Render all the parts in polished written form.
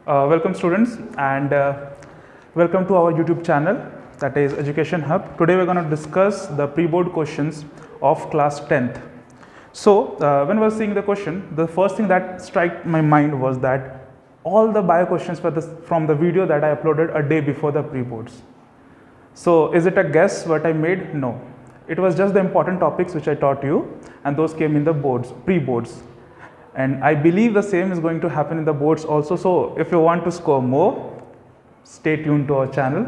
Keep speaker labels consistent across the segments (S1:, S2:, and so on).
S1: Welcome students and welcome to our YouTube channel, that is Education Hub. Today we are going to discuss the pre-board questions of class 10th. So when I was seeing the question, the first thing that struck my mind was that all the bio questions were from the video that I uploaded a day before the pre-boards. So is it a guess what I made? No. It was just the important topics which I taught you, and those came in the boards, pre-boards. And I believe the same is going to happen in the boards also. So if you want to score more, stay tuned to our channel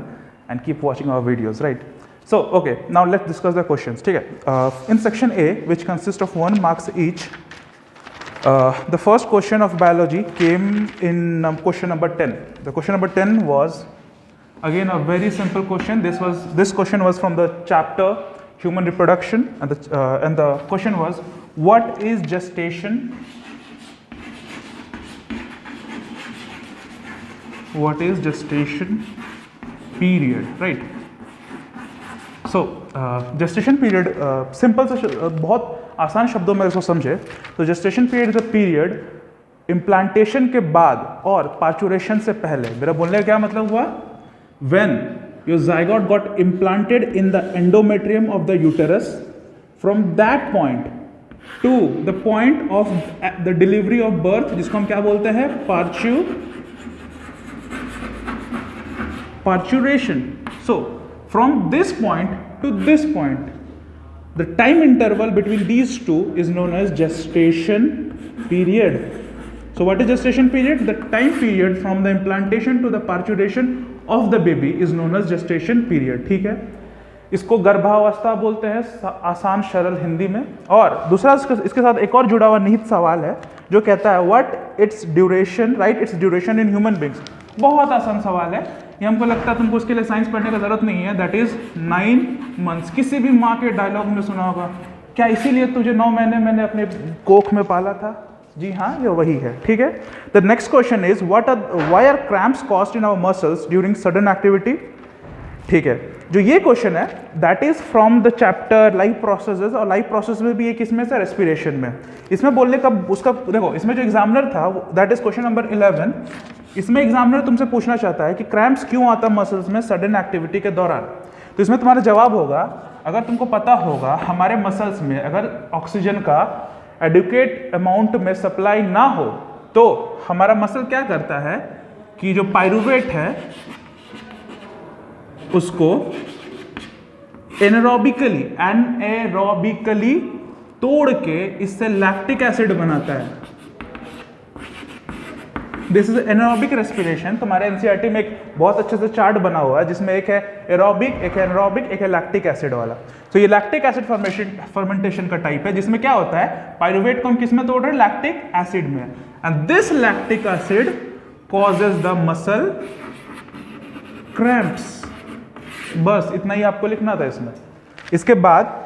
S1: and keep watching our videos, right? So, okay, now let's discuss the questions. In section A, which consists of 1 marks each, the first question of biology came in question number 10. The question number 10 was, again, a very simple question. This question was from the chapter Human Reproduction, and the question was, what is gestation? What is gestation period, right? So gestation period, simple से बहुत आसान शब्दों में इसको समझे तो gestation period is a period implantation के बाद और parturition से पहले. मेरा बोलने का क्या मतलब हुआ? When your zygote got implanted in the endometrium of the uterus, from that point to the point of the delivery of birth, जिसको हम क्या बोलते हैं? Parturition. So from this point to this point, the time interval between these two is known as gestation period. So what is gestation period? The time period from the implantation to the parturition of the baby is known as gestation period. ठीक है, इसको गर्भावस्था बोलते हैं आसान सरल हिंदी में. और दूसरा इसके साथ एक और जुड़ा हुआ निहित सवाल है जो कहता है what it's duration, right it's duration in human beings. बहुत आसान सवाल है ये, हमको लगता है तुमको उसके लिए साइंस पढ़ने का जरूरत नहीं है. That is 9 months. किसी भी माँ के डायलॉग में सुना होगा, क्या इसीलिए तुझे 9 महीने मैंने अपने कोख में पाला था? जी हाँ, ये वही है. ठीक है. The next question is why are cramps caused in our muscles during sudden activity. ठीक है, जो ये क्वेश्चन है that is from the chapter life processes, और लाइफ प्रोसेस में भी एक इसमें से रेस्पिरेशन में. इसमें बोलने का उसका देखो, इसमें जो एग्जामिनर था दैट इज क्वेश्चन नंबर 11. इसमें एग्जामिनर तुमसे पूछना चाहता है कि क्रैम्प्स क्यों आता है मसल्स में सडन एक्टिविटी के दौरान. तो इसमें तुम्हारा जवाब होगा, अगर तुमको पता होगा हमारे मसल्स में अगर ऑक्सीजन का एडुकेट अमाउंट में सप्लाई ना हो तो हमारा मसल क्या करता है कि जो पायरुवेट है उसको एनारोबिकली तोड़ के इससे लैक्टिक एसिड बनाता है. This is anaerobic respiration. तुम्हारे एनसीईआरटी में एक बहुत अच्छे से चार्ट बना हुआ है जिसमें एक है एरोबिक, एक है एनारोबिक, एक है लैक्टिक एसिड वाला. तो ये लैक्टिक एसिड फर्मेंटेशन का टाइप है जिसमें क्या होता है, पायरुवेट को हम किस में तोड़ रहे हैं? लैक्टिक एसिड में. And this lactic acid causes the muscle cramps. बस इतना ही आपको लिखना था इसमें. इसके बाद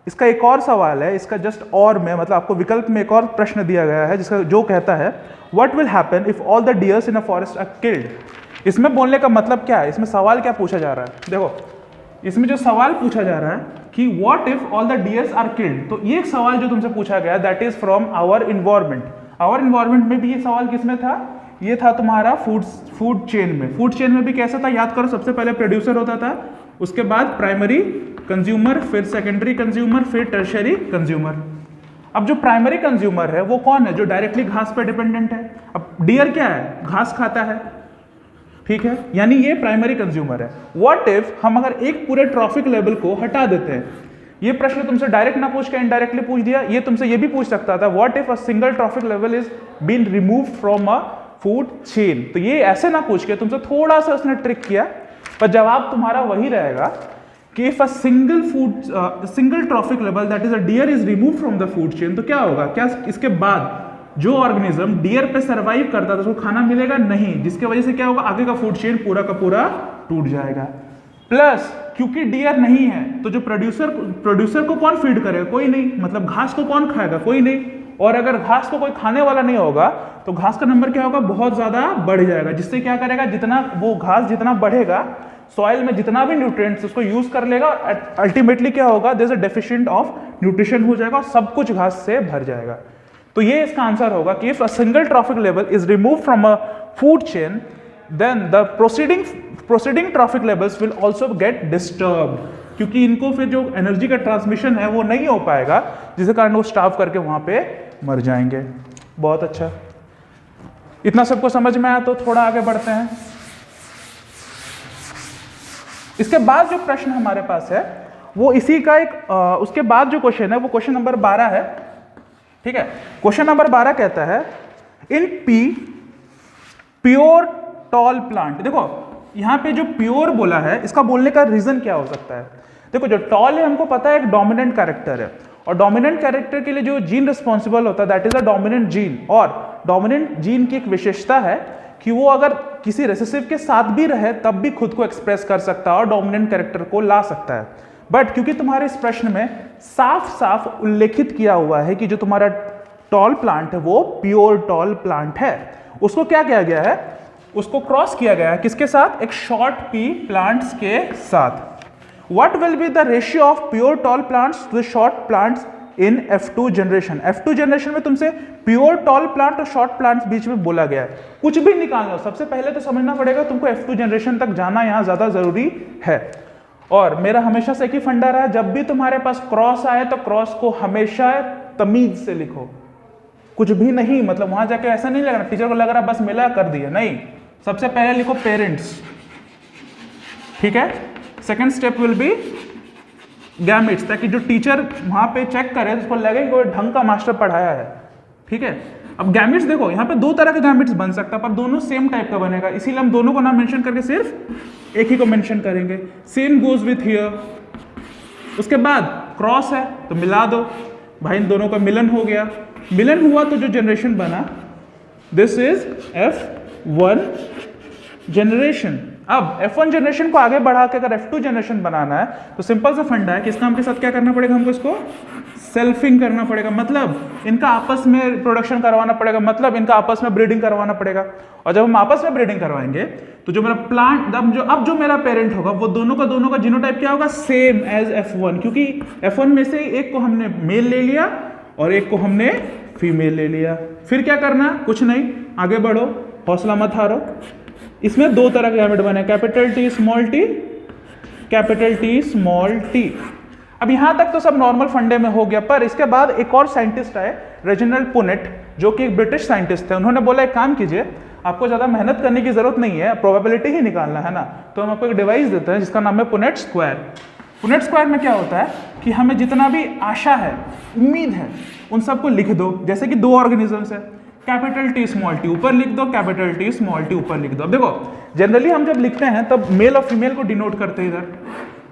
S1: इसका एक और सवाल है, इसका जस्ट और में मतलब आपको विकल्प में एक और प्रश्न दिया गया है जिसका जो कहता है what will happen if all the deers in a forest are killed. इसमें बोलने का मतलब क्या है, इसमें सवाल क्या पूछा जा रहा है? देखो, इसमें जो सवाल पूछा जा रहा है कि what if all the deers are killed, तो ये एक सवाल जो तुमसे पूछा गया that is from our environment. Our environment में भी ये सवाल किसमें था? ये था तुम्हारा फूड चेन में. फूड चेन में भी कैसा था, याद करो, सबसे पहले प्रोड्यूसर होता था, उसके बाद प्राइमरी कंज्यूमर, फिर सेकेंडरी कंज्यूमर, फिर टर्शियरी कंज्यूमर. अब जो प्राइमरी कंज्यूमर है वो कौन है? जो डायरेक्टली घास पर डिपेंडेंट है. अब डियर क्या है? घास खाता है. ठीक है, यानी ये प्राइमरी कंज्यूमर है. व्हाट इफ हम अगर एक पूरे ट्रॉफिक लेवल को हटा देते हैं? ये प्रश्न तुमसे डायरेक्ट ना पूछ के इनडायरेक्टली पूछ दिया. ये तुमसे ये भी पूछ सकता था what if a single trophic level is been removed from a food chain. तो ये ऐसे ना पूछ के तुमसे थोड़ा सा उसने ट्रिक किया, पर जवाब तुम्हारा वही रहेगा कि if a single trophic level that is a deer is remove from the food chain, तो क्या होगा? क्या इसके बाद जो ऑर्गेनिज्म डियर पे सरवाइव करता था उसको खाना मिलेगा? नहीं. जिसके वजह से क्या होगा, आगे का फूड चेन पूरा का पूरा टूट जाएगा. प्लस क्योंकि डियर नहीं है तो जो प्रोड्यूसर को कौन फीड करेगा? कोई नहीं. मतलब घास को कौन खाएगा? कोई नहीं. और अगर घास को कोई खाने वाला नहीं होगा तो घास का नंबर क्या होगा? बहुत ज्यादा बढ़ जाएगा. जिससे क्या करेगा, जितना वो घास जितना बढ़ेगा सॉइल में जितना भी न्यूट्रिएंट्स उसको यूज कर लेगा, अल्टीमेटली क्या होगा, there is a deficient of nutrition हो जाएगा और सब कुछ घास से भर जाएगा. तो ये इसका आंसर होगा कि if a single trophic level is remove from a food chain, then the proceeding trophic levels will also get disturbed, क्योंकि इनको फिर जो एनर्जी का ट्रांसमिशन है वो नहीं हो पाएगा, जिसके कारण वो स्टार्व करके वहां पे मर जाएंगे। बहुत अच्छा, इतना सबको समझ में आया तो थोड़ा आगे बढ़ते हैं। इसके बाद जो प्रश्न हमारे पास है वो इसी का एक उसके बाद जो क्वेश्चन है वो क्वेश्चन नंबर 12 है। ठीक है, क्वेश्चन नंबर 12 कहता है in P pure tall plant. देखो यहां पे जो प्योर बोला है इसका बोलने का रीजन क्या हो सकता है। देखो जो टॉल है हमको पता है एक डोमिनेंट कैरेक्टर है, और डोमिनेंट कैरेक्टर के लिए जो जीन रिस्पॉन्सिबल होता है that is a dominant gene. और डोमिनेंट जीन की एक विशेषता है कि वो अगर किसी रेसेसिव के साथ भी रहे तब भी खुद को एक्सप्रेस कर सकता है और डोमिनेंट कैरेक्टर को ला सकता है। बट क्योंकि तुम्हारे इस प्रश्न में साफ साफ उल्लेखित किया हुआ है कि जो तुम्हारा टॉल प्लांट है वो प्योर टॉल प्लांट है, उसको क्या किया गया है, उसको क्रॉस किया गया है किसके साथ, एक शॉर्ट पी प्लांट्स के साथ। What will be the ratio of pure tall plants to the short plants in F2 generation? F2 generation में तुमसे प्योर टॉल प्लांट और शॉर्ट प्लांट्स बीच में बोला गया है। कुछ भी निकालना हो सबसे पहले तो समझना पड़ेगा तुमको F2 जनरेशन तक जाना यहाँ ज्यादा जरूरी है। और मेरा हमेशा से एक ही फंडा रहा है, जब भी तुम्हारे पास क्रॉस आए तो क्रॉस को हमेशा तमीज से लिखो, कुछ भी नहीं, मतलब वहां जाके ऐसा नहीं लगना टीचर को लग रहा बस मिला कर दिया, नहीं, सबसे पहले लिखो पेरेंट्स। ठीक है, second step will be gametes, ताकि जो टीचर वहां पे चेक करे उसको लगे कि कोई ढंग का मास्टर पढ़ाया है। ठीक है, अब गैमेट्स देखो यहाँ पे दो तरह के गैमेट्स बन सकता है पर दोनों सेम टाइप का बनेगा, इसीलिए हम दोनों को ना मेंशन करके सिर्फ एक ही को मेंशन करेंगे। Same goes with here. उसके बाद क्रॉस है तो मिला दो, भाई इन दोनों का मिलन हो गया, मिलन हुआ तो जो जनरेशन बना दिस इज F1 जनरेशन। अब F1 जनरेशन को आगे बढ़ा के अगर F2 जनरेशन बनाना है तो सिंपल सा फंडा है कि इसका हमके साथ क्या करना पड़ेगा, हमको इसको सेल्फिंग करना पड़ेगा, मतलब इनका आपस में प्रोडक्शन करवाना पड़ेगा, मतलब इनका आपस में ब्रीडिंग करवाना पड़ेगा। और जब हम आपस में ब्रीडिंग करवाएंगे तो जो मेरा प्लांट अब जो मेरा पेरेंट होगा वो दोनों का जीनोटाइप क्या होगा, सेम एज F1, क्योंकि F1 में से एक को हमने मेल ले लिया और एक को हमने फीमेल ले लिया। फिर क्या करना, कुछ नहीं, आगे बढ़ो, हौसला मत हारो। इसमें दो तरह के गैमेट बने, capital T small t, capital T small t। अब यहां तक तो सब नॉर्मल फंडे में हो गया, पर इसके बाद एक और साइंटिस्ट आए, रेजिनाल्ड पुनेट, जो कि एक ब्रिटिश साइंटिस्ट थे। उन्होंने बोला एक काम कीजिए, आपको ज्यादा मेहनत करने की जरूरत नहीं है, प्रोबेबिलिटी ही निकालना है ना, तो हम आपको एक डिवाइस देते हैं जिसका नाम है पुनेट स्क्वायर। पुनेट स्क्वायर में क्या होता है कि हमें जितना भी आशा है, उम्मीद है, उन सबको लिख दो। जैसे कि दो ऑर्गेनिजम्स है, कैपिटल T स्मॉल t ऊपर लिख दो, कैपिटल T स्मॉल t ऊपर लिख दो। अब देखो जनरली हम जब लिखते हैं तब मेल और फीमेल को डिनोट करते हैं, इधर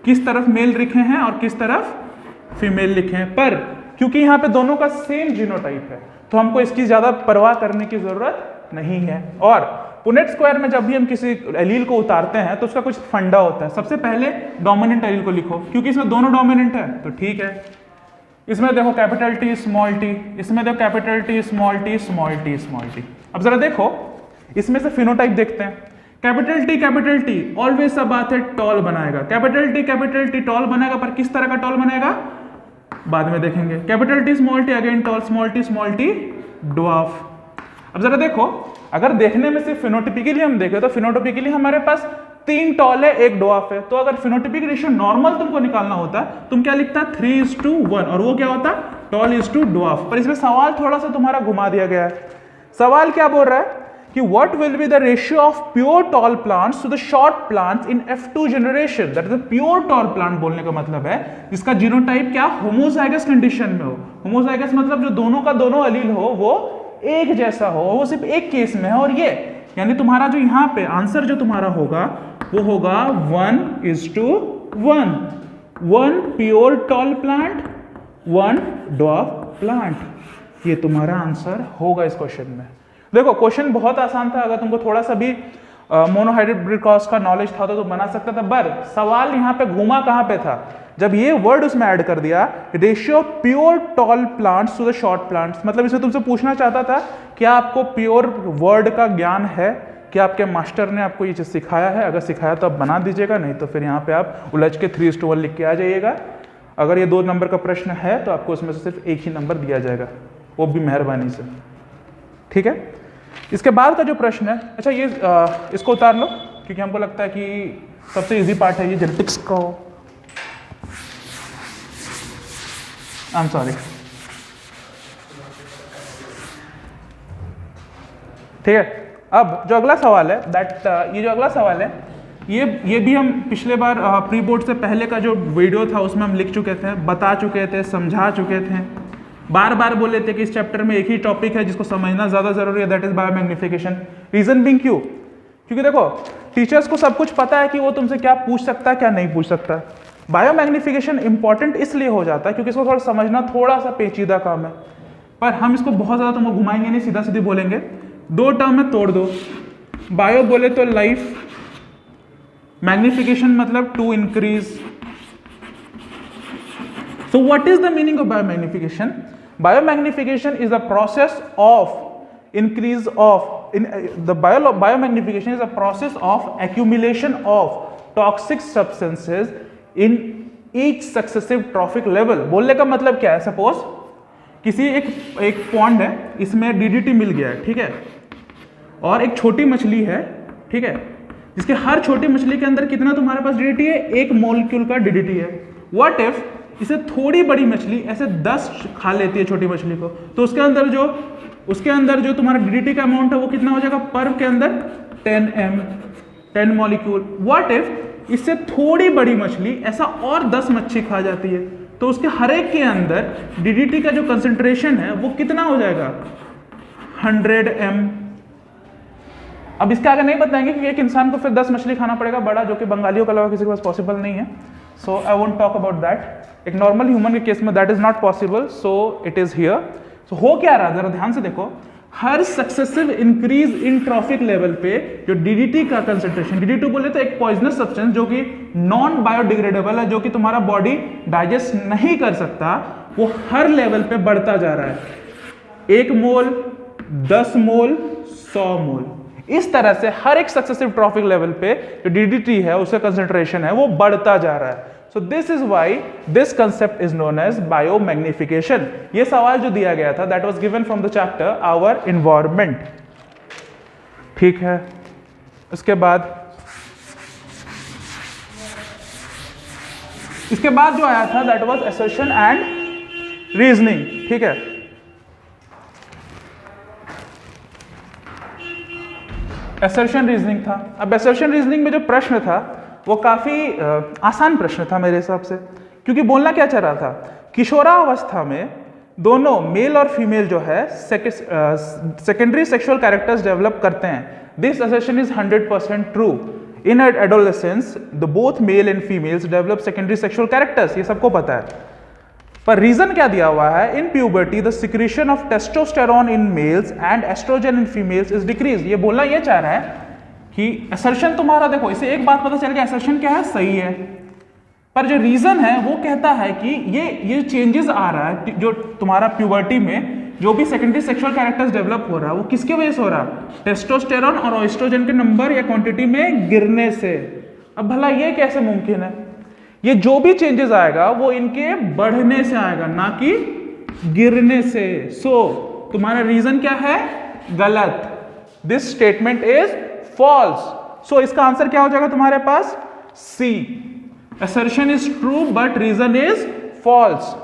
S1: किस तरफ मेल लिखे हैं और किस तरफ फीमेल लिखे हैं, पर क्योंकि यहाँ पे दोनों का सेम जीनोटाइप है तो हमको इसकी ज्यादा परवाह करने की जरूरत नहीं है। और पुनेट स्क्वायर में जब भी हम किसी एलील को उतारते हैं तो उसका कुछ फंडा होता है, सबसे पहले डोमिनेंट एलील को लिखो, क्योंकि इसमें दोनों डोमिनेंट है तो ठीक है। इसमें देखो कैपिटल T स्मॉल t, इसमें देखो capital T small t small t small t। अब जरा देखो इसमें से फिनोटाइप देखते हैं, कैपिटल T ऑलवेज सब बात है टॉल बनाएगा, कैपिटल T टॉल बनाएगा, पर किस तरह का टॉल बनाएगा बाद में देखेंगे। Capital T small t again tall, small t dwarf. अब जरा देखो, अगर देखने में सिर्फ फिनोटिपिकली हम देखें तो फिनोटिपिकली हमारे पास 3 टॉल है 1 ड्वार्फ है, तो अगर फिनोटिपिक रेशियो नॉर्मल तुमको निकालना होता तुम क्या लिखता 3:1, और वो क्या होता टॉल ड्वार्फ। पर इसमें सवाल थोड़ा सा तुम्हारा घुमा दिया गया है। सवाल क्या बोल रहा है कि what will be the ratio of pure tall plants to the short plants in F2 generation. That is pure tall plant बोलने का मतलब है जिसका जीनोटाइप क्या होमोजाइगस कंडीशन में हो। होमोजाइगस मतलब जो दोनों का दोनों एलील हो वो एक जैसा हो, वो सिर्फ एक केस में है। और ये यानी तुम्हारा जो यहाँ पे आंसर जो तुम्हारा होगा वो होगा 1:1, 1 pure tall plant 1 dwarf plant. ये तुम्हारा आंसर होगा इस क्वेश्चन में। देखो क्वेश्चन बहुत आसान था, अगर तुमको थोड़ा सा भी मोनोहाइब्रिड क्रॉस का नॉलेज था तो तुम बना सकता था, पर सवाल यहाँ पे घूमा कहाँ पे था, जब ये वर्ड उसमें ऐड कर दिया ratio pure tall plants to the short plants. मतलब इसे तुमसे पूछना चाहता था क्या आपको प्योर वर्ड का ज्ञान है, क्या आपके मास्टर ने आपको ये चीज सिखाया है, अगर सिखाया तो आप बना दीजिएगा, नहीं तो फिर यहाँ पे आप उलझ के 3:1 लिख के आ जाइएगा। अगर ये 2 नंबर का प्रश्न है तो आपको उसमें से सिर्फ एक ही नंबर दिया जाएगा, वो भी मेहरबानी से। ठीक है, इसके बाद का जो प्रश्न है, अच्छा ये इसको उतार लो क्योंकि हमको लगता है कि सबसे इजी पार्ट है ये जेनेटिक्स का। आई एम सॉरी, ठीक है। अब जो अगला सवाल है ये जो अगला सवाल है ये भी हम पिछले बार प्री बोर्ड से पहले का जो वीडियो था उसमें हम लिख चुके थे, बता चुके थे, समझा चुके थे, बार बार बोले थे कि इस चैप्टर में एक ही टॉपिक है जिसको समझना ज़्यादा जरूरी है, that is biomagnification. Reason being क्यों? क्योंकि देखो टीचर्स को सब कुछ पता है कि वो तुमसे क्या पूछ सकता है क्या नहीं पूछ सकता। बायोमैग्निफिकेशन इंपॉर्टेंट इसलिए हो जाता है क्योंकि इसको थोड़ा समझना थोड़ा सा पेचीदा काम है, पर हम इसको बहुत ज़्यादा तुमको घुमाएंगे नहीं, सीधा सीधे बोलेंगे, दो टर्म में तोड़ दो। बायो बोले तो लाइफ, मैग्निफिकेशन मतलब to increase. So what is the meaning of biomagnification? Biomagnification is the process of increase of biomagnification is a process of accumulation of toxic substances in each successive trophic level। बोलने का मतलब क्या है? Suppose किसी एक pond है, इसमें DDT मिल गया है, ठीक है, और एक छोटी मछली है, ठीक है, जिसके हर छोटी मछली के अंदर कितना तुम्हारे पास DDT है? एक मोलिक्यूल का DDT है। व्हाट इफ इसे थोड़ी बड़ी मछली ऐसे 10 खा लेती है छोटी मछली को, तो उसके अंदर जो तुम्हारा DDT का अमाउंट है वो कितना हो जाएगा? पर के अंदर 10 मॉलिक्यूल। व्हाट इफ इससे थोड़ी बड़ी मछली ऐसा और 10 मच्छी खा जाती है, तो उसके हर एक के अंदर DDT का जो कंसंट्रेशन है वो कितना हो जाएगा? 100 m। अब इसके आगे नहीं बताएंगे कि एक इंसान को फिर 10 मछली खाना पड़ेगा बड़ा, जो कि बंगालियों के अलावा किसी के पास पॉसिबल नहीं है। So I won't talk about that. एक नॉर्मल ह्यूमन के केस में that is not possible, so it is here. So हो क्या रहा, जरा ध्यान से देखो, हर successive increase in trophic level पे जो DDT का कंसंट्रेशन, DDT बोले तो एक पॉइजनस सब्सटेंस जो कि नॉन बायोडिग्रेडेबल है, जो कि तुम्हारा बॉडी डाइजेस्ट नहीं कर सकता, वो हर लेवल पे बढ़ता जा रहा है। 1 मोल, 10 मोल, 100 मोल, इस तरह से हर एक सक्सेसिव ट्रॉफिक लेवल पे जो DDT है उसका कंसंट्रेशन है वो बढ़ता जा रहा है। So this is why this concept is known as biomagnification। ये सवाल जो दिया गया था that was given from the chapter our environment, ठीक है। इसके बाद जो आया था that was assertion and reasoning, ठीक है। assertion reasoning था। अब assertion reasoning में जो प्रश्न था वो काफी आसान प्रश्न था मेरे हिसाब से, क्योंकि बोलना क्या चाह रहा था, किशोरावस्था में दोनों मेल और फीमेल जो है सेकेंडरी सेक्सुअल कैरेक्टर्स डेवलप करते हैं। This assertion is 100% true. In adolescence the both male and females develop secondary sexual characters, ये सबको पता है। पर रीजन क्या दिया हुआ है? In puberty the secretion of testosterone in males and estrogen in females is decrease. ये बोलना ये चाह रहा है कि असर्शन तुम्हारा, देखो इसे एक बात पता चल गया, असर्शन क्या है? सही है, पर जो रीजन है वो कहता है कि ये चेंजेस आ रहा है जो तुम्हारा प्यूबर्टी में जो भी सेकेंडरी सेक्सुअल कैरेक्टर्स डेवलप हो रहा है वो किसके वजह से हो रहा है? टेस्टोस्टेरोन और एस्ट्रोजन के नंबर या क्वांटिटी में गिरने से। अब भला ये कैसे मुमकिन है? ये जो भी चेंजेस आएगा वो इनके बढ़ने से आएगा, ना कि गिरने से। सो तुम्हारा रीजन क्या है? गलत। This statement is false. So इसका आंसर क्या हो जाएगा तुम्हारे पास? C. Assertion is true but reason is false.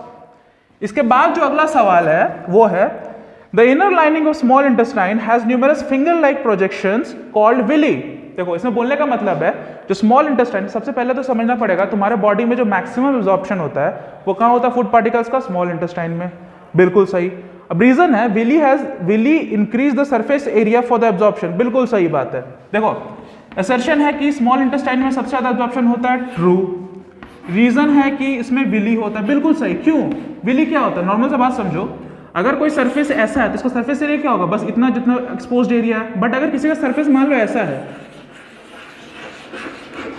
S1: इसके बाद जो अगला सवाल है वो है the inner lining of small intestine has numerous finger like projections called villi. देखो इसमें बोलने का मतलब है जो स्मॉल इंटेस्टाइन, सबसे पहले तो समझना पड़ेगा तुम्हारे बॉडी में जो मैक्सिमम एब्जॉर्प्शन होता है वो कहां होता है? फूड पार्टिकल्स का, स्मॉल इंटेस्टाइन में। बिल्कुल सही। अब रीजन है villi increase the surface area for the absorption. बिल्कुल सही बात है। देखो असर्शन है कि स्मॉल इंटेस्टाइन में सबसे ज्यादा एब्जॉर्प्शन होता है, ट्रू। रीजन है कि इसमें विली होता है, बिल्कुल सही। क्यों? विली क्या होता है? नॉर्मल सा बात समझो, अगर कोई सरफेस ऐसा है तो इसका सरफेस एरिया क्या होगा? बस इतना जितना एक्सपोज्ड एरिया है। बट अगर किसी का सरफेस मान लो ऐसा है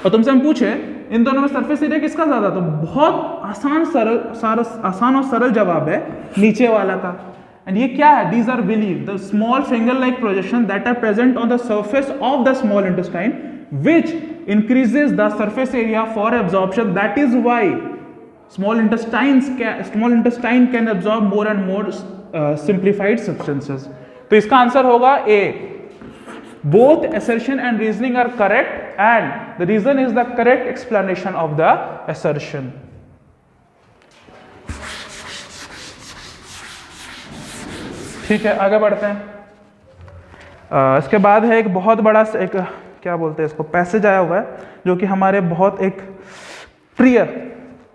S1: और तुमसे हम पूछे इन दोनों में सरफेस एरिया किसका ज्यादा, तो बहुत आसान और सरल जवाब है नीचे वाला का। एंड ये क्या है? These are villi, the small finger like projection that are present on the surface of the small intestine which increases the surface area for absorption. That is why small intestine can absorb more and more simplified substances. तो इसका answer होगा ए, both assertion and reasoning are correct and the reason is the correct explanation of the assertion. ठीक है, आगे बढ़ते हैं। इसके बाद है एक बहुत बड़ा एक क्या बोलते हैं इसको, पैसेज आया हुआ है जो कि हमारे बहुत एक प्रिय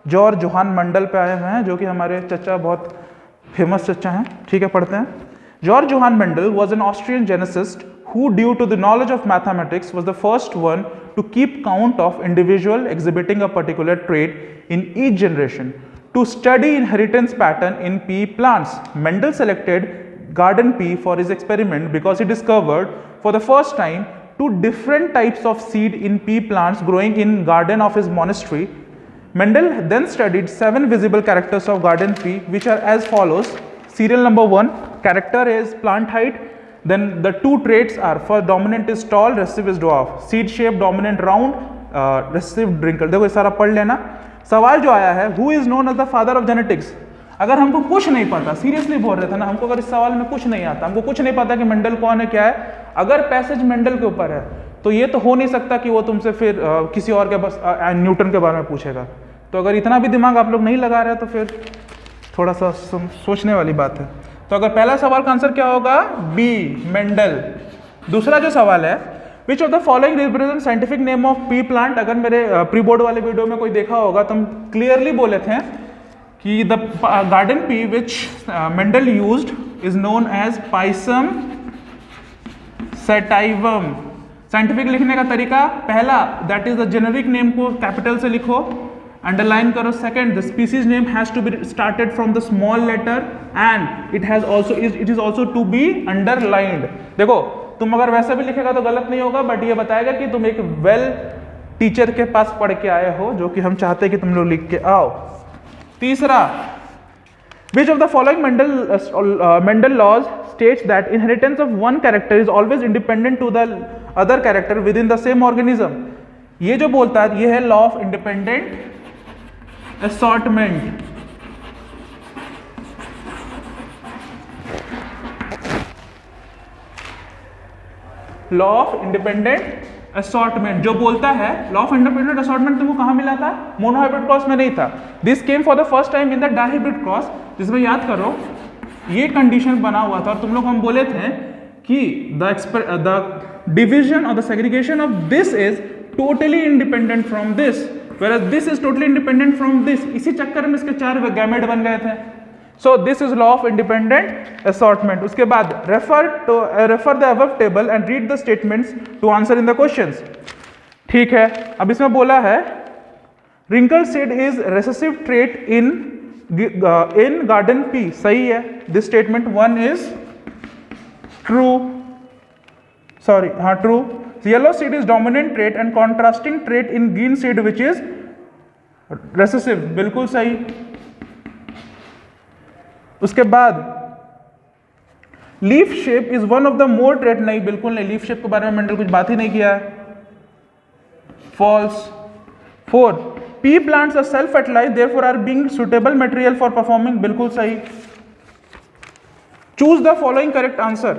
S1: जॉर्ज जोहान मंडल पे आए हुए हैं, जो कि हमारे चचा बहुत फेमस चचा हैं। ठीक है, पढ़ते हैं। George Johann Mendel was an Austrian geneticist who, due to the knowledge of mathematics, was the first one to keep count of individual exhibiting a particular trait in each generation. To study inheritance pattern in pea plants, Mendel selected garden pea for his experiment because he discovered for the first time two different types of seed in pea plants growing in garden of his monastery. Mendel then studied 7 visible characters of garden pea, which are as follows. Serial number 1, character is plant height. Then the two traits are, first dominant is tall, recessive is dwarf. Seed shape, dominant round, recessive wrinkle. देखो ये सारा पढ़ लेना। सवाल जो आया है, who is known as the father of genetics? अगर हमको कुछ नहीं पता, सीरियसली बोल रहे थे ना, हमको अगर इस सवाल में कुछ नहीं आता, हमको कुछ नहीं पता कि मेंडल कौन है क्या है, अगर पैसेज मेंडल के ऊपर है तो ये तो हो नहीं सकता कि वो तुमसे फिर किसी और के बस न्यूटन के बारे में पूछेगा। तो अगर इतना भी दिमाग आप लोग नहीं लगा रहे तो फिर थोड़ा सा सोचने वाली बात है। तो अगर पहला सवाल का आंसर क्या होगा, बी मेंडल। दूसरा जो सवाल है, which of the following represent scientific name of P plant. अगर मेरे प्री बोर्ड वाले वीडियो में कोई देखा होगा तो हम क्लियरली बोले थे कि the garden pea which Mendel used is known as Pisum sativum. Scientific लिखने का तरीका, पहला that is the generic name को कैपिटल से लिखो, अंडरलाइन करो। Second, the species name has to be started from the small letter and it is also to be underlined. देखो तुम अगर वैसा भी लिखेगा तो गलत नहीं होगा, बट ये बताएगा कि तुम एक वेल टीचर के पास पढ़ के आए हो, जो कि हम चाहते हैं कि तुम लोग लिख के आओ। तीसरा, which of the following Mendel laws states that inheritance of one character is always independent to the other character within the same organism? ये जो बोलता है ये है law of independent assortment. Law of independent assortment जो बोलता है, law of independent assortment तुमको कहां मिला था, मोनोहाइब्रिड क्रॉस में नहीं था। This came for the first time in the dihybrid cross, जिसमें याद करो ये कंडीशन बना हुआ था और तुम लोग हम बोले थे कि द डिवीजन और the segregation of this is totally independent from this, whereas this is totally independent from this. इसी चक्कर में इसके 4 गैमेट बन गए थे। So this is law of independent assortment. उसके बाद refer the above table and read the statements to answer in the questions. ठीक है, अब इसमें बोला है wrinkle seed is recessive trait in garden pea. सही है, this statement 1 is true. Sorry, हाँ true. Yellow seed is dominant trait and contrasting trait in green seed which is recessive. बिल्कुल सही। उसके बाद leaf shape is one of the more trait, नहीं बिल्कुल नहीं, लीफ शेप के बारे में मेंडल कुछ बात ही नहीं किया है, false. 4, pea plants are self fertilize therefore are being suitable material for performing, बिल्कुल सही। Choose the following correct answer,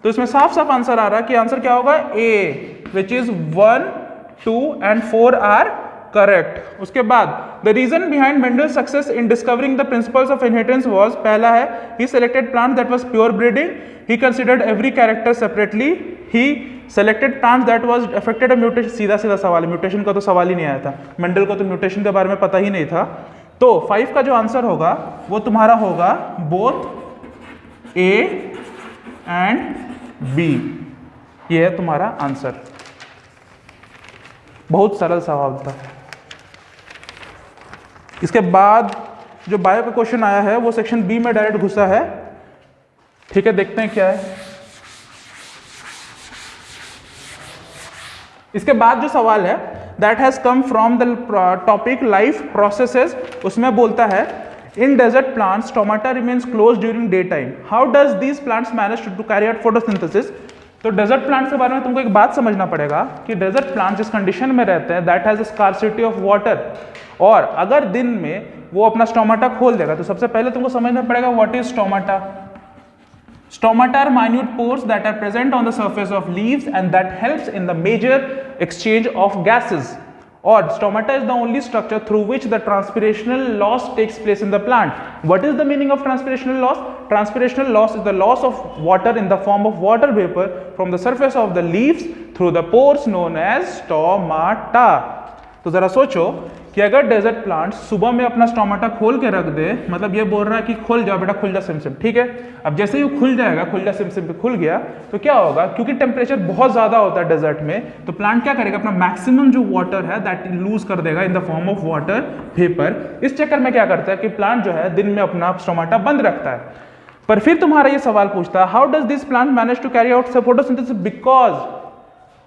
S1: तो इसमें साफ साफ आंसर आ रहा है कि आंसर क्या होगा, A, which is 1, 2 and 4 are correct. उसके बाद the reason behind Mendel success in discovering the principles of inheritance was, पहला है he selected plant that was pure breeding, he considered every character separately, he selected plant that was affected a mutation. सीधा सीधा सवाल है, mutation का तो सवाल ही नहीं आया था, मेंडल को तो म्यूटेशन के बारे में पता ही नहीं था। तो 5 का जो आंसर होगा वो तुम्हारा होगा बोथ ए एंड बी, ये है तुम्हारा आंसर। बहुत सरल सवाल था। इसके बाद जो बायो का क्वेश्चन आया है वो सेक्शन बी में डायरेक्ट घुसा है। ठीक है, देखते हैं क्या है। इसके बाद जो सवाल है that has come from the topic life processes, उसमें बोलता है in desert plants stomata remains close during day time, how does these plants manage to carry out photosynthesis. तो डेजर्ट प्लांट्स के बारे में तुमको एक बात समझना पड़ेगा कि डेजर्ट प्लांट्स जिस कंडीशन में रहते हैं that has a scarcity of water, और अगर दिन में वो अपना स्टोमाटा खोल देगा तो सबसे पहले तुमको समझना पड़ेगा what is stomata. Stomata are minute pores that are present on the surface of leaves and that helps in the major exchange of gases. Or stomata is the only structure through which the transpirational loss takes place in the plant. What is the meaning of transpirational loss? Transpirational loss is the loss of water in the form of water vapor from the surface of the leaves through the pores known as stomata. तो जरा सोचो कि अगर desert plant सुबह में अपना stomata खोल के रख दे, मतलब ये बोल रहा है कि खुल जाओ बेटा, खुल जा सिम, ठीक है। अब जैसे ही खुल जाएगा, खुल जा सिम पे खुल गया, तो क्या होगा, क्योंकि टेम्परेचर बहुत ज्यादा होता है डेजर्ट में, तो प्लांट क्या करेगा, अपना मैक्सिमम जो वाटर है दैट लूज कर देगा in the form of water vapour. इस चक्कर में क्या करता है कि प्लांट जो है दिन में अपना स्टोमाटा बंद रखता है। पर फिर तुम्हारा ये सवाल पूछता है, how does this plant manage to carry out photosynthesis, because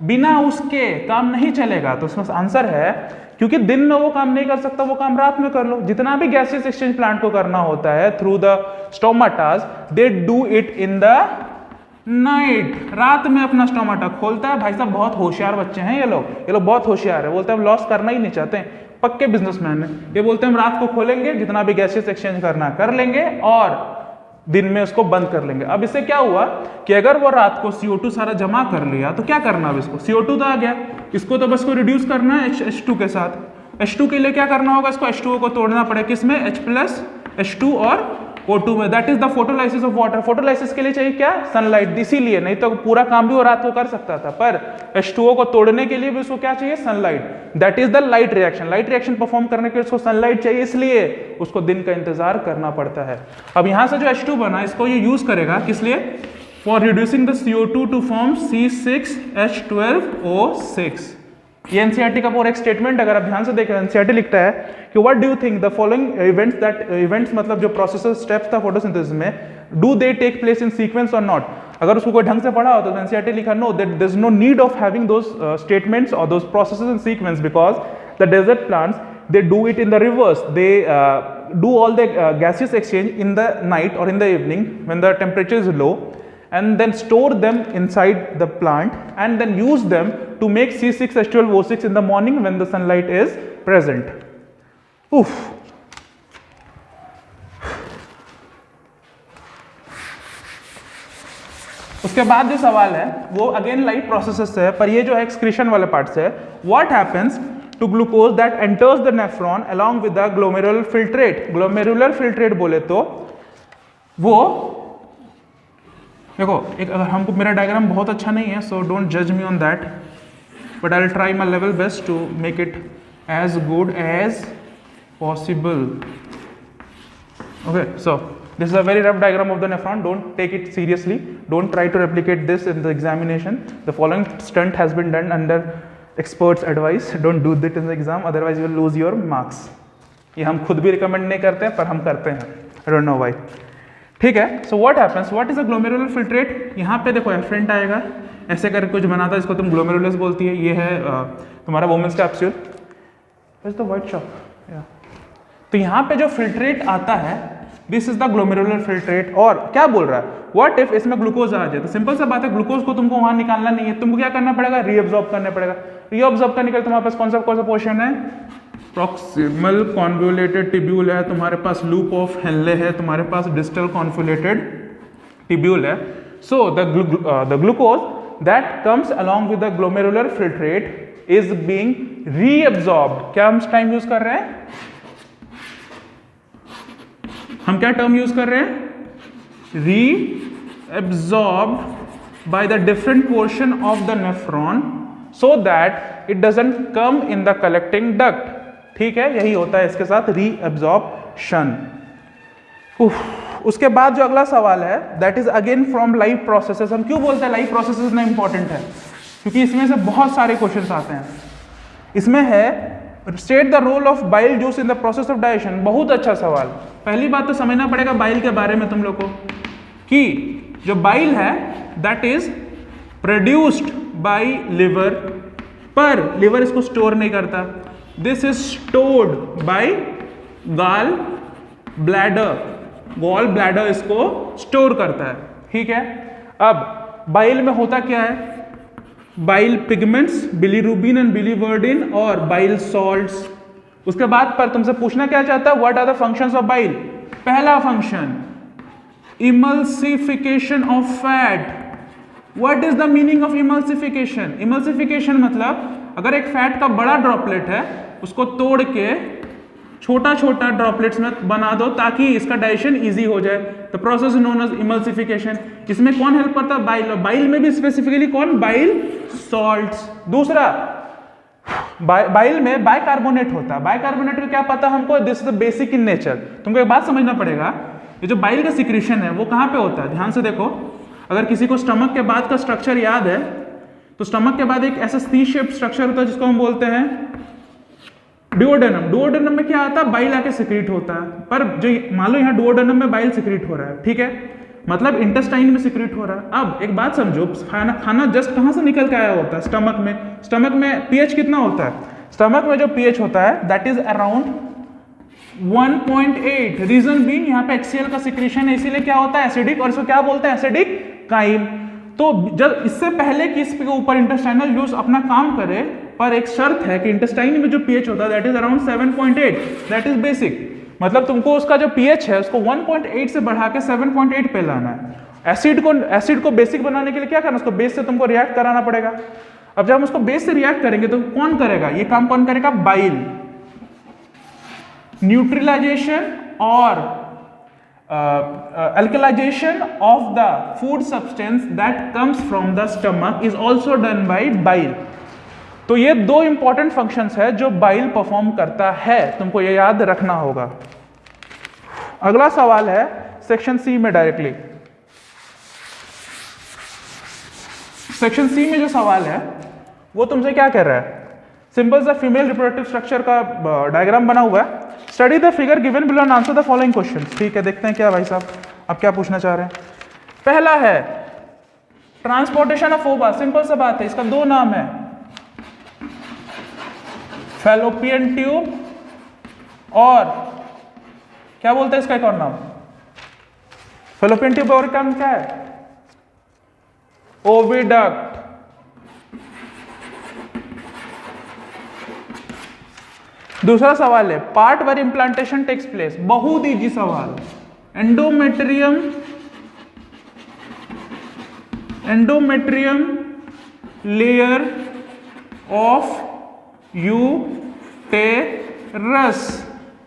S1: बिना उसके काम नहीं चलेगा। तो उसमें आंसर है क्योंकि दिन में वो काम नहीं कर सकता, वो काम रात में कर लो। जितना भी गैसेस एक्सचेंज प्लांट को करना होता है through the stomatas, they do it in the night. रात में अपना स्टोमाटा खोलता है। भाई साहब बहुत होशियार बच्चे हैं ये लोग बहुत होशियार है। बोलते हैं हम लॉस करना ही नहीं चाहते, पक्के बिजनेसमैन है ये। बोलते हैं हम रात को खोलेंगे, जितना भी गैसेस एक्सचेंज करना कर लेंगे और दिन में उसको बंद कर लेंगे। अब इससे क्या हुआ कि अगर वो रात को CO2 सारा जमा कर लिया तो क्या करना, अब इसको CO2 तो आ गया, इसको तो बस को रिड्यूस करना है H2 के साथ। H2 के लिए क्या करना होगा, इसको H2O को तोड़ना पड़ेगा, किसमें, H+H2 और O2 में। That is the photolysis of water. Photolysis के लिए चाहिए क्या, सनलाइट। इसीलिए नहीं तो पूरा काम भी वो रात को कर सकता था, पर H2O को तोड़ने के लिए भी उसको क्या चाहिए, sunlight. That is the light reaction. Light reaction perform करने के लिए उसको सनलाइट चाहिए, इसलिए उसको दिन का इंतजार करना पड़ता है। अब यहां से जो H2 बना, इसको ये यूज करेगा किस लिए, for reducing the CO2 to form C6H12O6। ये एनसीईआरटी का पूरा एक स्टेटमेंट, अगर आप ध्यान से देखें, एनसीईआरटी लिखता है कि what do you think the following events, that events मतलब जो प्रोसेसेस स्टेप्स था फोटोसिंथेसिस में, do they take place in sequence और नॉट। अगर उसको कोई ढंग से पढ़ा हो तो एनसीईआरटी लिखा no, that there is no need of having those statements और those processes in sequence, because the desert plants they do it in the reverse. They do all the gaseous exchange in the night or in the evening when the temperature is low, and then store them inside the plant and then use them to make C6H12O6 in the morning when the sunlight is present. Oof. उसके बाद जो सवाल है वो again light processes से है, पर ये जो है एक्सक्रीशन वाले पार्ट से है। What happens to glucose that enters the nephron along with the glomerular filtrate. Glomerular filtrate बोले तो वो देखो, एक अगर हमको मेरा डायग्राम बहुत अच्छा नहीं है, सो डोंट जज me on that, but I will try my level best to make it as good as possible. Okay, so this is a very rough diagram of the nephron. Don't take it seriously. Don't try to replicate this in the examination. The following stunt has been done under experts' advice. Don't do that in the exam, otherwise you will lose your marks. ये हम खुद भी recommend नहीं करते हैं, पर हम करते हैं. I don't know why. ठीक है. So what happens? What is a glomerular filtrate? यहाँ पे देखो efferent आएगा, ऐसे करके कुछ बनाता है, इसको तुम glomerulus बोलती है. ये है तुम्हारा Bowman's capsule. Where's the white chalk? Yeah. तो यहाँ पे जो फिल्ट्रेट आता है, this is the glomerular filtrate. और क्या बोल रहा है, व्हाट इफ इसमें ग्लूकोज आ जाए, तो सिंपल सा बात है, ग्लूकोज को तुमको वहां निकालना नहीं है, तुमको क्या करना पड़ेगा, रीअब्सॉर्ब करना पड़ेगा। रीअब्सॉर्ब करने के लिए तुम्हारे पास कौन सा पोर्शन है, प्रॉक्सिमल कॉन्वोल्यूटेड टिब्यूल है, तुम्हारे पास लूप ऑफ हेनले है, तुम्हारे पास डिस्टल कॉन्वोल्यूटेड टिब्यूल है। So the glucose that comes along with the glomerular filtrate is being reabsorbed. क्या हम टाइम यूज कर रहे हैं, हम क्या टर्म यूज कर रहे हैं, reabsorbed by the different portion of the nephron so that it doesn't come in the collecting duct. ठीक है, यही होता है इसके साथ रीअब्सॉर्प्शन। उसके बाद जो अगला सवाल है that is again from live processes. हम क्यों बोलते हैं लाइव प्रोसेसेस इतना इंपॉर्टेंट है, क्योंकि इसमें से बहुत सारे क्वेश्चंस आते हैं। इसमें है state the role of bile juice in the process of digestion. बहुत अच्छा सवाल। पहली बात तो समझना पड़ेगा बाइल के बारे में तुम लोग को, कि जो बाइल है that is produced by liver, पर लिवर इसको स्टोर नहीं करता। This is stored by gall bladder, gall bladder इसको स्टोर करता है। ठीक है, अब बाइल में होता क्या है, bile pigments, bilirubin and biliverdin और बाइल सॉल्ट्स। उसके बाद पर तुमसे पूछना क्या चाहता है, what are the functions of bile. पहला function emulsification of fat. What is the meaning of emulsification? Emulsification मतलब अगर एक फैट का बड़ा ड्रॉपलेट है उसको तोड़ के छोटा छोटा ड्रॉपलेट्स में बना दो ताकि इसका डाइजेशन इजी हो जाए। The process known as emulsification. इसमें कौन हेल्प करता है? बाइल। बाइल में भी स्पेसिफिकली कौन? Bile salts. दूसरा, बाइल में बाइकार्बोनेट होता है। बाइकार्बोनेट का क्या पता हमको? This is the basic in nature. तुमको एक बात समझना पड़ेगा, ये जो बाइल का सिक्रीशन है वो कहाँ पे होता है? ध्यान से देखो, अगर किसी को स्टमक के बाद का स्ट्रक्चर याद है तो स्टमक के बाद एक ऐसा सी शेप स्ट्रक्चर होता है जिसको हम बोलते हैं डुओडेनम। डुओडेनम में क्या आता है? बाइल आके सिक्रीट होता है। पर जो मान लो यहाँ डुओडेनम में बाइल सिक्रीट हो रहा है, ठीक है, मतलब इंटेस्टाइन में सिक्रीट हो रहा है। अब एक बात समझो, खाना जस्ट कहाँ से निकल के आया होता है? स्टमक में। स्टमक में पीएच कितना होता है? स्टमक में जो पीएच होता है दैट इज अराउंड 1.8। रीजन भी यहाँ पे HCl का सिक्रीशन है, इसीलिए क्या होता है? एसिडिक। और इसको क्या बोलते हैं? Acidic chyme. तो जब इससे पहले कि इसके ऊपर इंटेस्टाइनल जूस अपना काम करे, पर एक शर्त है कि इंटेस्टाइन में जो पीएच होता है that is around 7.8। That is basic. मतलब तुमको उसका जो पीएच है उसको 1.8 से बढ़ा के 7.8 पे लाना है। एसिड को बेसिक बनाने के लिए क्या करना? उसको बेस से तुमको रिएक्ट कराना पड़ेगा। अब जब हम उसको बेस से रिएक्ट करेंगे तो कौन करेगा ये काम? कौन करेगा? बाइल। न्यूट्रलाइजेशन और alkalization of the food substance that comes from the stomach is also done by bile। तो ये दो इंपॉर्टेंट फंक्शंस है जो बाइल परफॉर्म करता है, तुमको ये याद रखना होगा। अगला सवाल है सेक्शन सी में डायरेक्टली। सेक्शन सी में जो सवाल है वो तुमसे क्या कह रहा है? सिंपल सा फीमेल रिप्रोडक्टिव स्ट्रक्चर का डायग्राम बना हुआ है। Study the figure given below and answer the following question. ठीक है, देखते हैं क्या भाई साहब आप क्या पूछना चाह रहे हैं। पहला है ट्रांसपोर्टेशन ऑफ ओवा। सिंपल सा बात है, इसका दो नाम है, फैलोपियन ट्यूब और क्या बोलते हैं इसका एक और नाम? फैलोपियन ट्यूब और काम क्या है? ओविडक्ट। दूसरा सवाल है part where implantation takes place. बहुत इजी सवाल। Endometrium layer of uterus.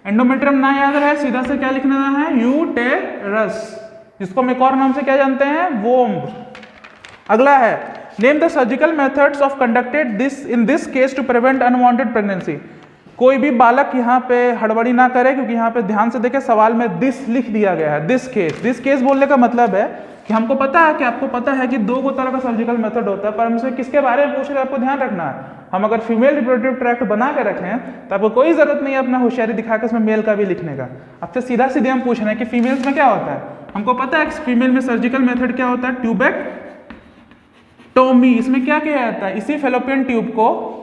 S1: Endometrium ना याद रहे, सीधा से क्या लिखना है? यूटेरस, जिसको हम एक और नाम से क्या जानते हैं? वोम्ब। अगला है name the surgical methods of conducted this in this case to prevent unwanted pregnancy. कोई भी बालक यहाँ पे हड़बड़ी ना करे, क्योंकि यहाँ पे ध्यान से देखें सवाल में दिस लिख दिया गया है। दिस केस बोलने का मतलब है कि हमको पता है कि आपको पता है कि दो तरह का सर्जिकल मेथड होता है, पर हम इसमें किसके बारे में पूछ रहे हैं आपको ध्यान रखना है। हम अगर फीमेल रिप्रोडक्टिव ट्रैक्ट बना के रखें तो आपको कोई जरूरत नहीं है अपना होशियारी दिखा के उसमें मेल का भी लिखने का। आपसे सीधा सीधे हम पूछ रहे हैं कि फीमेल्स में क्या होता है। हमको पता है फीमेल में सर्जिकल मेथड क्या होता है? ट्यूबेक्टोमी। इसमें क्या किया जाता है? इसी फैलोपियन ट्यूब को,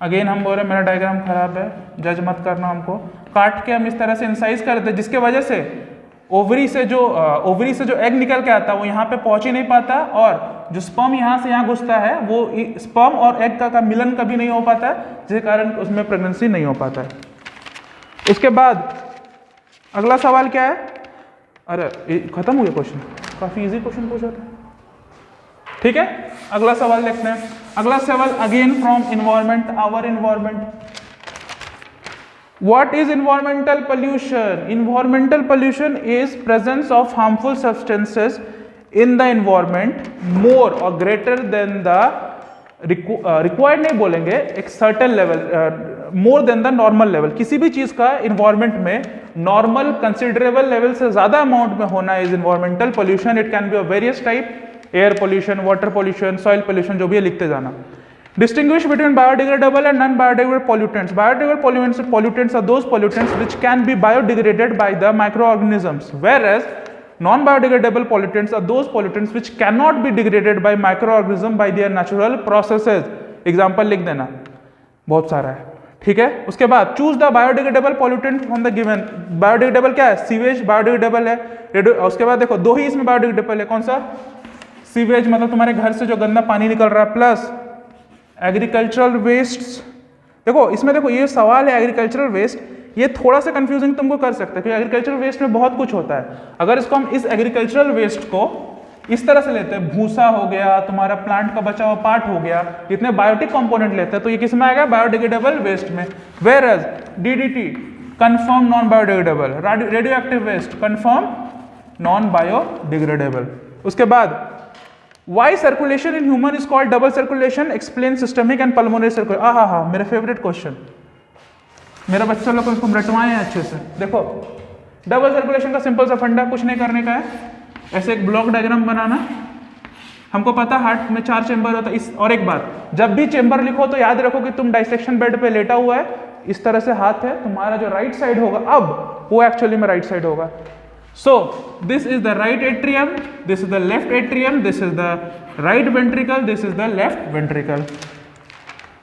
S1: अगेन हम बोल रहे हैं मेरा डायग्राम खराब है, जज मत करना, हमको काट के हम इस तरह से इंसाइज कर देते हैं, जिसके वजह से ओवरी से जो एग निकल के आता है वो यहाँ पे पहुंच ही नहीं पाता, और जो स्पर्म यहाँ से यहाँ घुसता है वो स्पर्म और एग का मिलन कभी नहीं हो पाता है, जिसके कारण उसमें प्रेगनेंसी नहीं हो पाता है। उसके बाद अगला सवाल क्या है? अरे खत्म हो गया क्वेश्चन, काफी इजी क्वेश्चन पूछा था। ठीक है, अगला सवाल देखते हैं। अगला सवाल again from environment, our environment. What is environmental pollution? Environmental pollution is presence of harmful substances in the environment more or greater than the required नहीं बोलेंगे, एक certain level, more than the normal level। किसी भी चीज का environment में normal considerable level से ज्यादा amount में होना is environmental pollution। It can be of various type, air pollution, water pollution, soil pollution, जो भी है लिखते जाना। Distinguish between biodegradable and non-biodegradable pollutants. Biodegradable pollutants are those pollutants which can be biodegraded by the microorganisms, whereas non-biodegradable pollutants are those pollutants which cannot be degraded by microorganisms by their natural processes। Example लिख देना, बहुत सारा है। ठीक है, उसके बाद choose the biodegradable pollutant from the given। biodegradable क्या है? सीवेज biodegradable है। उसके बाद देखो दो ही इसमें biodegradable है, कौन सा? सीवेज मतलब तुम्हारे घर से जो गंदा पानी निकल रहा है, प्लस एग्रीकल्चरल वेस्ट। देखो इसमें देखो ये सवाल है एग्रीकल्चरल वेस्ट, ये थोड़ा सा कंफ्यूजिंग तुमको कर सकता है, क्योंकि एग्रीकल्चरल वेस्ट में बहुत कुछ होता है। अगर इसको हम इस एग्रीकल्चरल वेस्ट को इस तरह से लेते हैं, भूसा हो गया, तुम्हारा प्लांट का बचा हुआ पार्ट हो गया, जितने बायोटिक कंपोनेंट लेते हैं तो ये किस में आएगा, बायोडिग्रेडेबल वेस्ट में। Whereas DDT confirm non biodegradable, radio active waste confirm non biodegradable. उसके बाद why circulation in human is called double circulation, explain systemic and pulmonary circulation. हाँ, मेरा फेवरेट क्वेश्चन, मेरा बच्चा लोग को इसको रटवाए हैं अच्छे से। देखो डबल सर्कुलेशन का सिंपल सा फंडा, कुछ नहीं करने का है, ऐसे एक ब्लॉक डायग्राम बनाना। हमको पता हार्ट में 4 चेंबर होता है। इस और एक बात, जब भी चेंबर लिखो तो याद रखो कि तुम डाइसेक्शन बेड पे लेटा हुआ है, इस तरह से हाथ है, तुम्हारा जो राइट साइड होगा अब वो एक्चुअली में राइट साइड होगा। So this is the right atrium, this is the left atrium, this is the right ventricle, this is the left ventricle.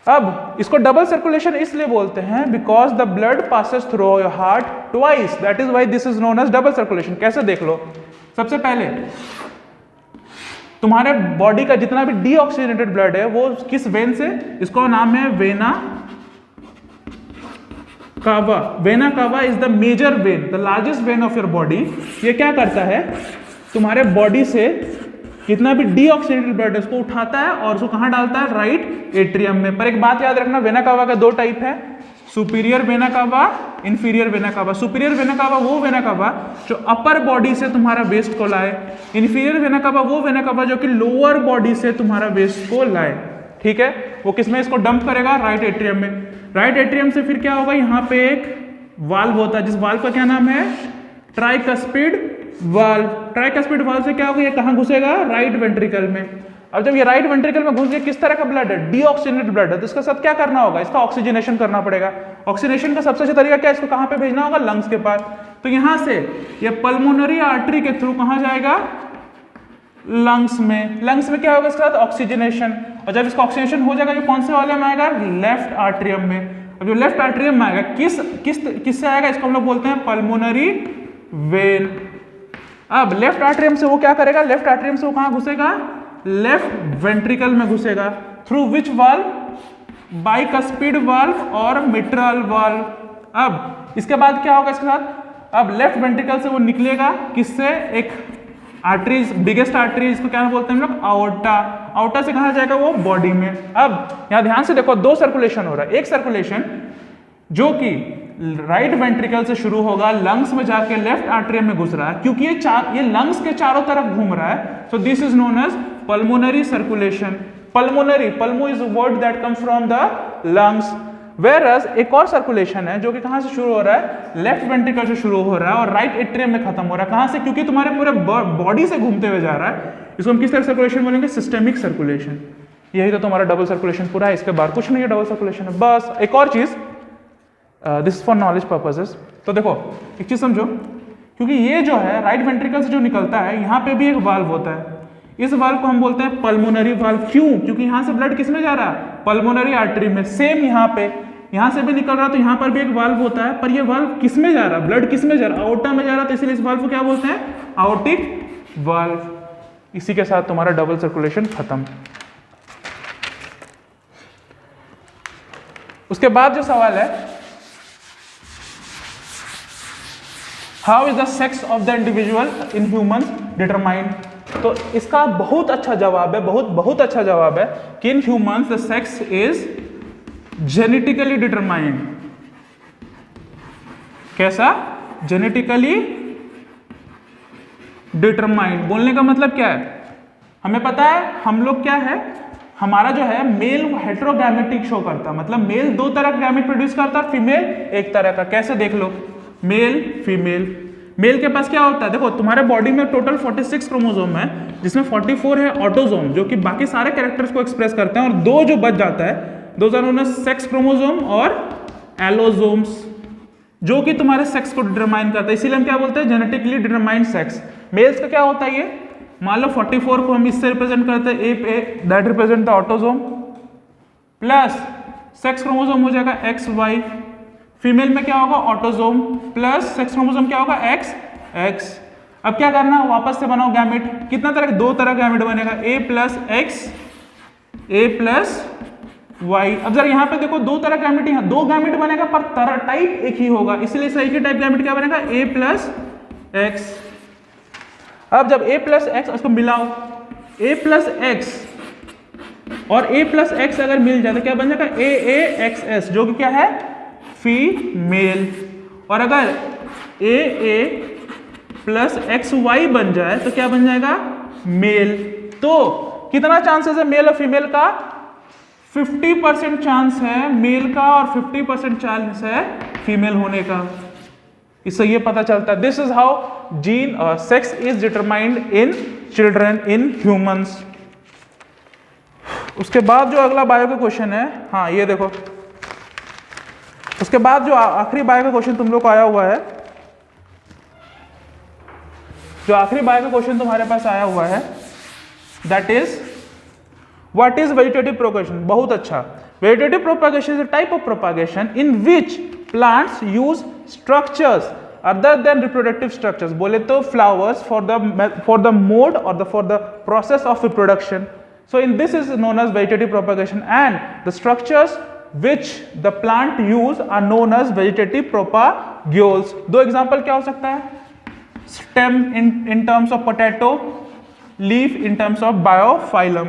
S1: अब इसको डबल सर्कुलेशन इसलिए बोलते हैं because the blood passes through your heart twice, that is why this is known as double circulation. कैसे देख लो, सबसे पहले तुम्हारे बॉडी का जितना भी डीऑक्सीजनेटेड ब्लड है वो किस वेन से, इसको नाम है vena cava. Vena cava is the major vein, the largest vein of your body. ये क्या करता है, तुम्हारे बॉडी से जितना भी डीऑक्सीजनेटेड ब्लड है उसको उठाता है और उसको कहां डालता है, राइट एट्रियम में। पर एक बात याद रखना, वेना कावा का 2 टाइप है, superior vena cava, inferior vena cava. Superior vena cava वो वेना कावा जो अपर बॉडी से तुम्हारा वेस्ट को लाए, इंफीरियर वेना कावा वो वेना कावा जो कि लोअर बॉडी से तुम्हारा वेस्ट को लाए। ठीक है, वो किसमें इसको डंप करेगा, राइट एट्रियम में। राइट एट्रियम से फिर क्या होगा, यहाँ पे एक वाल्व होता है, जिस वाल्व का क्या नाम है, ट्राइकस्पिड वाल्व। ट्राइकस्पिड वाल्व से क्या होगा, ये कहाँ घुसेगा, राइट वेंट्रिकल में। अब जब ये राइट वेंट्रिकल में घुस गया, किस तरह का ब्लड है, डीऑक्सीजनेटेड ब्लड है, तो इसके साथ क्या करना होगा, इसका ऑक्सीजनेशन करना पड़ेगा। ऑक्सीजनेशन का सबसे अच्छा तरीका क्या है, इसको कहाँ पे भेजना होगा, लंग्स के पास। तो यहाँ से ये पल्मोनरी आर्टरी के थ्रू कहाँ जाएगा, लंग्स में। लंग्स में क्या होगा, इसके साथ ऑक्सीजनेशन, और जब इसका ऑक्सीजनेशन हो जाएगा, ये कौन से वाले में आएगा, लेफ्ट आर्टरियम में। अब जो लेफ्ट आर्टरियम में आएगा, किससे आएगा, इसको हम लोग बोलते हैं पल्मोनरी वेन। अब लेफ्ट आर्टरियम से वो क्या करेगा, लेफ्ट आर्टरियम से वो कहाँ घुसेगा, लेफ्ट वेंट्रिकल में घुसेगा। Through which valve, bicuspid valve और मिट्रल वाल्व। अब इसके बाद क्या होगा इसके साथ, अब लेफ्ट वेंट्रिकल से वो निकलेगा, किससे, एक आर्टरीज, बिगेस्ट आर्टरी, इसको क्या बोलते हैं हम लोग, आओर्टा। आओर्टा से कहाँ जाएगा, वो बॉडी में। अब यहां ध्यान से देखो, 2 सर्कुलेशन हो रहा है। एक सर्कुलेशन जो कि राइट वेंट्रिकल से शुरू होगा, लंग्स में जाके लेफ्ट आर्टरियम में घुस रहा है, क्योंकि ये लंग्स के चारों तरफ घूम रहा है। So this is known as pulmonary circulation. Pulmonary, pulmo is a word that comes from the lungs. Whereas एक और सर्कुलेशन है जो कि कहां से शुरू हो रहा है, लेफ्ट वेंट्रिकल से शुरू हो रहा है और राइट एट्रियम में खत्म हो रहा है। कहां से, क्योंकि तुम्हारे पूरे बॉडी से घूमते हुए जा रहा है। इसको हम किस तरह सर्कुलेशन बोलेंगे, सिस्टेमिक सर्कुलेशन। यही तो तुम्हारा डबल सर्कुलेशन पूरा है, इसके बाद कुछ नहीं है, डबल सर्कुलेशन है बस। एक और चीज, दिस फॉर नॉलेज पर्पसेस। तो देखो एक चीज समझो, क्योंकि ये जो है राइट वेंट्रिकल से जो निकलता है, यहाँ पे भी एक वाल्व होता है। इस वाल्व को हम बोलते हैं पल्मोनरी वाल्व। क्यों, क्योंकि यहाँ से ब्लड किस में जा रहा है, पल्मोनरी आर्टरी में। सेम यहाँ से भी निकल रहा है, तो यहाँ पर भी एक वाल्व होता है, पर ये वाल्व किस में जा रहा है, ब्लड किस में जा रहा है, आओर्टा में जा रहा है, तो इसलिए इस वाल्व को क्या बोलते हैं, आओर्टिक वाल्व। इसी के साथ तुम्हारा डबल सर्कुलेशन खत्म। उसके बाद जो सवाल है, how is the sex of the individual in humans determined. तो इसका बहुत अच्छा जवाब है, बहुत अच्छा जवाब है कि in humans the sex is genetically determined. कैसा, जेनेटिकली डिटरमाइंड। बोलने का मतलब क्या है, हमें पता है हम लोग क्या है, हमारा जो है मेल हेटेरोगैमेटिक शो करता है, मतलब मेल 2 तरह का गैमेट प्रोड्यूस करता है, फीमेल 1 तरह का। कैसे देख लो, मेल फीमेल। मेल के पास क्या होता है, देखो तुम्हारे बॉडी में टोटल 46 क्रोमोसोम है, जिसमें 44 है ऑटोसोम जो कि बाकी सारे कैरेक्टर्स को एक्सप्रेस करते हैं, और 2 जो बच जाता है, those are known as sex chromosome और एलोसोम्स, जो कि तुम्हारे सेक्स को डिटरमाइन करता है। इसीलिए हम क्या बोलते हैं, जेनेटिकली डिटरमाइंड सेक्स। मेल्स का क्या होता है, ये मान लो 44 को हम इससे रिप्रेजेंट करते हैं, a that represent the autosome, plus sex chromosome हो जाएगा XY। फीमेल में क्या होगा, ऑटोसोम प्लस सेक्स क्रोमोसोम क्या होगा, XX। अब क्या करना, वापस से बनाओ गैमेट। कितना तरह, 2 तरह का गैमेट बनेगा, A plus X, A plus Y. अब जरा यहाँ पे देखो दो तरह गैमेट, यहाँ दो गैमेट बनेगा पर तरह टाइप एक ही होगा, इसलिए सही की टाइप गैमेट क्या बनेगा, ए प्लस एक्स। अब जब a प्लस एक्स, उसको मिलाओ, a प्लस एक्स और a प्लस एक्स अगर मिल जाए तो क्या बन जाएगा, ए ए एक्स एस, जो कि क्या है, फीमेल। और अगर ए ए प्लस एक्स वाई बन जाए तो क्या बन जाएगा, मेल। तो कितना चांसेस है मेल और फीमेल का, 50% चांस है मेल का और 50% चांस है फीमेल होने का। इससे ये पता चलता है this is how gene sex is determined in children in humans. उसके बाद जो अगला बायो का क्वेश्चन है, हाँ ये देखो, उसके बाद जो आखिरी बायो का क्वेश्चन तुम लोग को आया हुआ है, जो आखिरी बायो का क्वेश्चन तुम्हारे पास आया हुआ है, that is what is vegetative propagation. बहुत अच्छा, vegetative propagation is a type of propagation in which plants use structures other than reproductive structures. बोले तो फ्लावर्स फॉर द मोड और for the process of reproduction. So in this is known as vegetative propagation, and the structures which the plant use are known as vegetative propagules. दो example क्या हो सकता है, stem in terms of potato, leaf in terms of biophyllum.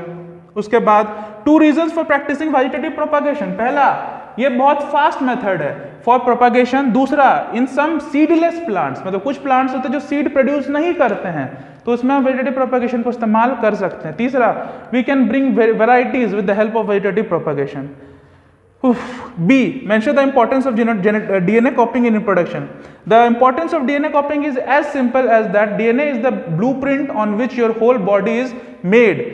S1: उसके बाद two reasons for practicing vegetative propagation. पहला, ये बहुत फास्ट मेथड है फॉर प्रोपागेशन। दूसरा, इन सम सीडलेस प्लांट्स, मतलब कुछ प्लांट्स होते हैं जो सीड प्रोड्यूस नहीं करते हैं, तो उसमें हम वेजिटेटिव प्रोपागेशन को इस्तेमाल कर सकते हैं। तीसरा, we can bring varieties with the help of vegetative propagation. B, mention the importance of DNA copying in reproduction. The importance of DNA copying is as simple as that DNA is the blueprint on which your whole body is made,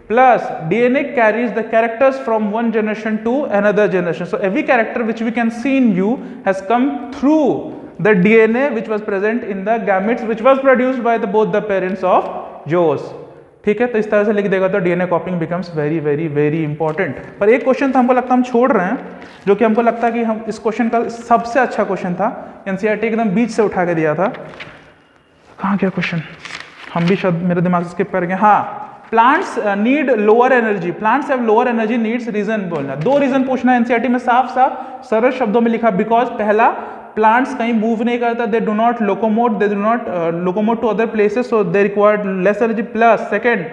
S1: plus DNA carries the characters from one generation to another generation. So every character which we can see in you has come through the DNA which was present in the gametes which was produced by both the parents of yours. ठीक है, तो इस तरह से लिख देगा तो DNA कॉपिंग becomes very very very important. पर एक क्वेश्चन था, हमको लगता है हम छोड़ रहे हैं, जो कि हमको लगता है कि हम इस क्वेश्चन का सबसे अच्छा क्वेश्चन था, एनसीईआरटी एकदम बीच से उठा के दिया था। कहाँ गया क्वेश्चन, हम भी शायद मेरे दिमाग से स्किप कर गए। हाँ, plants need lower energy, plants have lower energy needs, reason बोलना, दो रीजन पूछना है एनसीईआरटी में, साफ साफ सरल शब्दों में लिखा। बिकॉज पहला, प्लांट्स कहीं मूव नहीं करता, they do not locomote, they do not locomote to other places, so they required less energy. Plus second,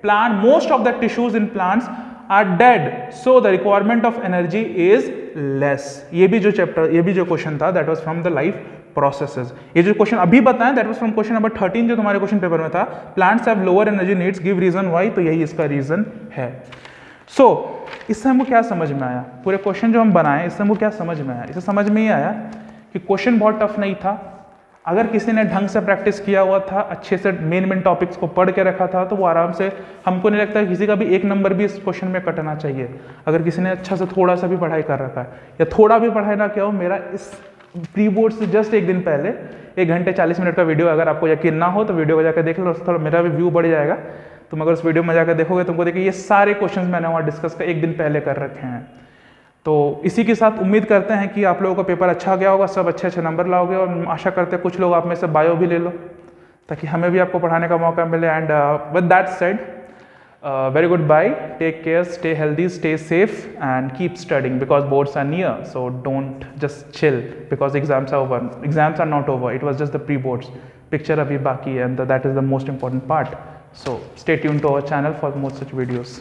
S1: plant most of the tissues in plants are dead, so the requirement of energy is less. ये भी जो chapter, ये भी जो question था that was from the life processes. ये जो question अभी बताएं that was from question number 13 जो तुम्हारे क्वेश्चन पेपर में था, plants have lower energy needs, give reason why, तो यही इसका रीजन है। सो इससे हमको क्या समझ में आया, पूरे क्वेश्चन जो हम बनाए इससे हमको क्या समझ में आया, इससे समझ में ये आया कि क्वेश्चन बहुत टफ नहीं था। अगर किसी ने ढंग से प्रैक्टिस किया हुआ था, अच्छे से मेन टॉपिक्स को पढ़ के रखा था, तो वो आराम से, हमको नहीं लगता किसी का भी एक नंबर भी इस क्वेश्चन में कटना चाहिए। अगर किसी ने अच्छा से थोड़ा सा भी पढ़ाई कर रखा है, या थोड़ा भी पढ़ाई ना किया हो, मेरा इस प्री बोर्ड से जस्ट एक दिन पहले 1 घंटे 40 मिनट का वीडियो, अगर आपको यकीन ना हो तो वीडियो को जाकर देख लो, थोड़ा मेरा भी व्यू बढ़ जाएगा। तुम अगर उस वीडियो में जाकर देखोगे तुमको देखिए ये सारे क्वेश्चंस मैंने वहाँ डिस्कस कर 1 दिन पहले कर रखे हैं। तो इसी के साथ उम्मीद करते हैं कि आप लोगों का पेपर अच्छा गया होगा, सब अच्छे अच्छे नंबर लाओगे, और आशा करते हैं कुछ लोग आप में से बायो भी ले लो ताकि हमें भी आपको पढ़ाने का मौका मिले। And with that said, very good bye, take care, stay healthy, stay safe, and keep studying because boards are near, so don't just chill because exams are over. Exams are not over, it was just the pre-boards, picture abhi baki hai, and that is the most important part. So stay tuned to our channel for more such videos.